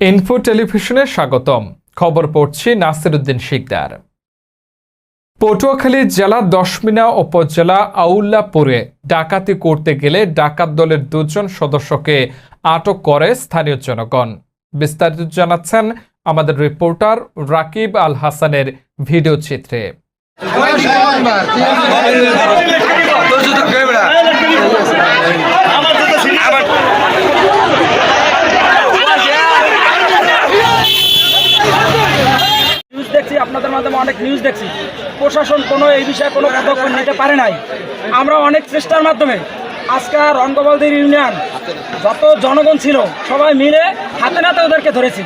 Info টেলিভিশনে স্বাগতম। খবর পড়ছি নাসিরউদ্দিন শিকদার। পটুয়াখালী জেলা দশমিনা উপজেলা আউল্লাপুরে ডাকাতি করতে গেলে ডাকাত দলের 2 জন সদস্যকে আটক করে স্থানীয় জনগণ। বিস্তারিত জানাচ্ছেন আমাদের রিপোর্টার রাকিব আল হাসানের ভিডিও চিত্রে। আপনাদের মাধ্যমে অনেক নিউজ দেখছি, প্রশাসন কোনো এই বিষয়ে কোনো পদক্ষেপ নিতে পারে নাই। আমরা অনেক চেষ্টার মাধ্যমে আজকে রঙ্গবলদের ইউনিয়ন যত জনগণ ছিল সবাই মিলে হাতে নাতে ওদেরকে ধরেছি।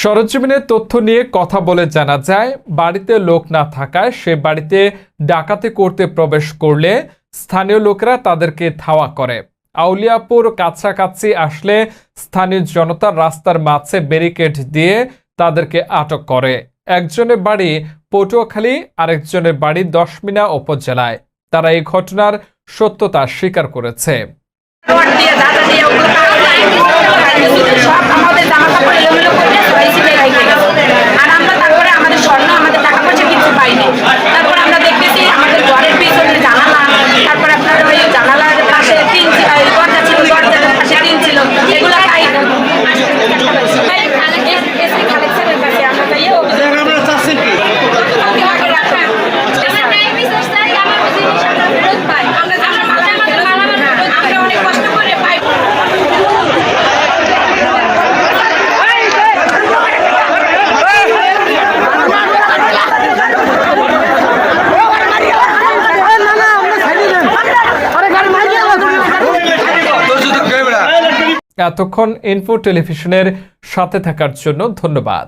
সরেজমিনের তথ্য নিয়ে কথা বলে জানা যায়, বাড়িতে লোক না থাকায় সে বাড়িতে ডাকাতি করতে প্রবেশ করলে স্থানীয় লোকেরা তাদেরকে ধাওয়া করে। আউলিয়াপুর কাছাকাছি আসলে স্থানীয় জনতা রাস্তার মাঝে ব্যারিকেড দিয়ে তাদেরকে আটক করে। একজনের বাড়ি পটুয়াখালী, আরেকজনের বাড়ি দশমিনা উপজেলায়। তারা এই ঘটনার সত্যতা স্বীকার করেছে। এতক্ষণ ইনফো টেলিভিশনের সাথে থাকার জন্য ধন্যবাদ।